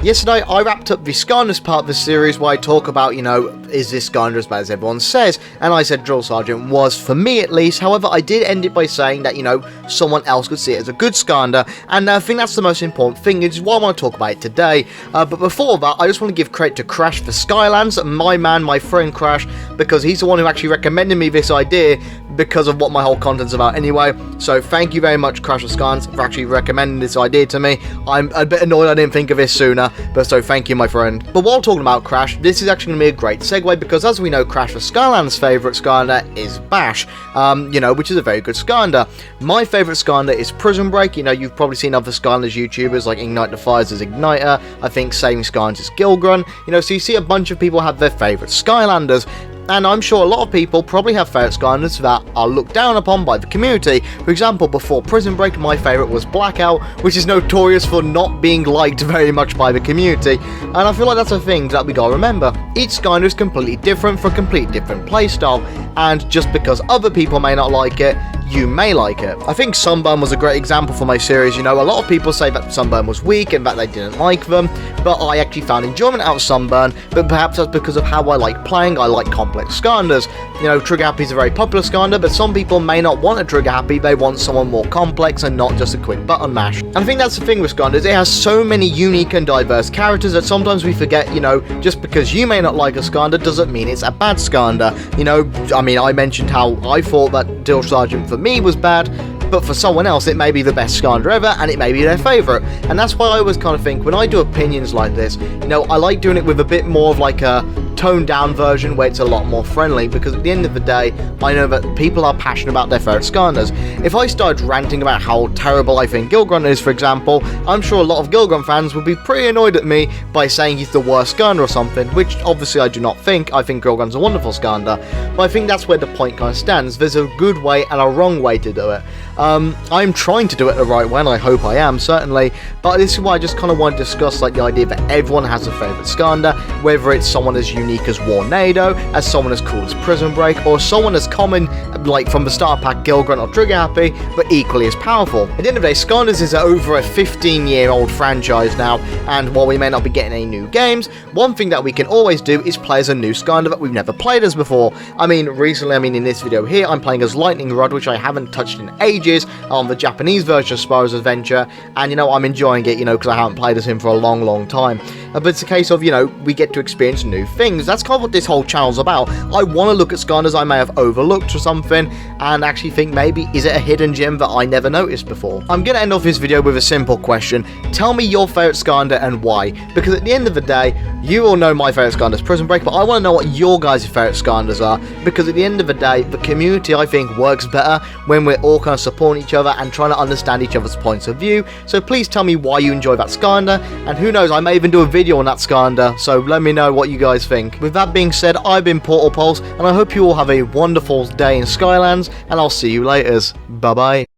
Yesterday, I wrapped up the Skylanders part of the series where I talk about, is this Skylander as bad as everyone says? And I said Drill Sergeant was, for me at least. However, I did end it by saying that, someone else could see it as a good Skylander. And I think that's the most important thing, which is why I want to talk about it today. But before that, I just want to give credit to Crash for Skylanders, my man, my friend Crash, because he's the one who actually recommended me this idea because of what my whole content's about anyway. So thank you very much, Crash for Skylanders, for actually recommending this idea to me. I'm a bit annoyed I didn't think of this sooner. But so thank you, my friend. But while talking about Crash, this is actually going to be a great segue because as we know, Crash for Skylanders' favourite Skylander is Bash, which is a very good Skylander. My favourite Skylander is Prison Break. You've probably seen other Skylanders YouTubers like Ignite the Fires as Igniter, I think Saving Skylanders as Gilgrun, so you see a bunch of people have their favourite Skylanders. And I'm sure a lot of people probably have favourite Skylanders that are looked down upon by the community. For example, before Prison Break, my favourite was Blackout, which is notorious for not being liked very much by the community. And I feel like that's a thing that we gotta remember. Each Skylander is completely different for a completely different playstyle, and just because other people may not like it, you may like it. I think Sunburn was a great example for my series. A lot of people say that Sunburn was weak and that they didn't like them, but I actually found enjoyment out of Sunburn, but perhaps that's because of how I like playing. I like complex Skylanders. Trigger Happy is a very popular Skylander, but some people may not want a Trigger Happy, they want someone more complex and not just a quick button mash. And I think that's the thing with Skylanders, it has so many unique and diverse characters that sometimes we forget, just because you may not like a Skylander doesn't mean it's a bad Skylander. I mentioned how I thought that Drill Sergeant for me was bad, but for someone else it may be the best Skylander ever and it may be their favourite. And that's why I always kind of think when I do opinions like this, I like doing it with a bit more of like a toned down version where it's a lot more friendly, because at the end of the day I know that people are passionate about their favourite Skylanders. If I started ranting about how terrible I think Gilgrun is, for example, I'm sure a lot of Gilgrun fans would be pretty annoyed at me by saying he's the worst Skylander or something, which obviously I do not think. I think Gilgrun's a wonderful Skylander, but I think that's where the point kind of stands. There's a good way and a wrong way to do it. I'm trying to do it the right way, and I hope I am, certainly, but this is why I just kind of want to discuss the idea that everyone has a favourite Skylander, whether it's someone as unique as Warnado, as someone as cool as Prison Break, or someone as common, like from the starter pack Gilgrun or Trigger Happy, but equally as powerful. At the end of the day, Skylanders is over a 15-year-old franchise now, and while we may not be getting any new games, one thing that we can always do is play as a new Skylander that we've never played as before. Recently, in this video here, I'm playing as Lightning Rod, which I haven't touched in ages, on the Japanese version of Spyro's Adventure, and I'm enjoying it, because I haven't played as him for a long time. But it's a case of, we get to experience new things. That's kind of what this whole channel's about. I want to look at Skylanders I may have overlooked or something, and actually think maybe, is it a hidden gem that I never noticed before? I'm going to end off this video with a simple question. Tell me your favourite Skylander and why, because at the end of the day, you all know my favourite Skylander is Prison Break, but I want to know what your guys' favourite Skylanders are, because at the end of the day, the community, I think, works better when we're all kind of supporting each other and trying to understand each other's points of view. So please tell me why you enjoy that Skylander, and who knows, I may even do a video on that Skylander, so let me know what you guys think. With that being said, I've been Portal Pulse, and I hope you all have a wonderful day in Skylands, and I'll see you later. Bye bye.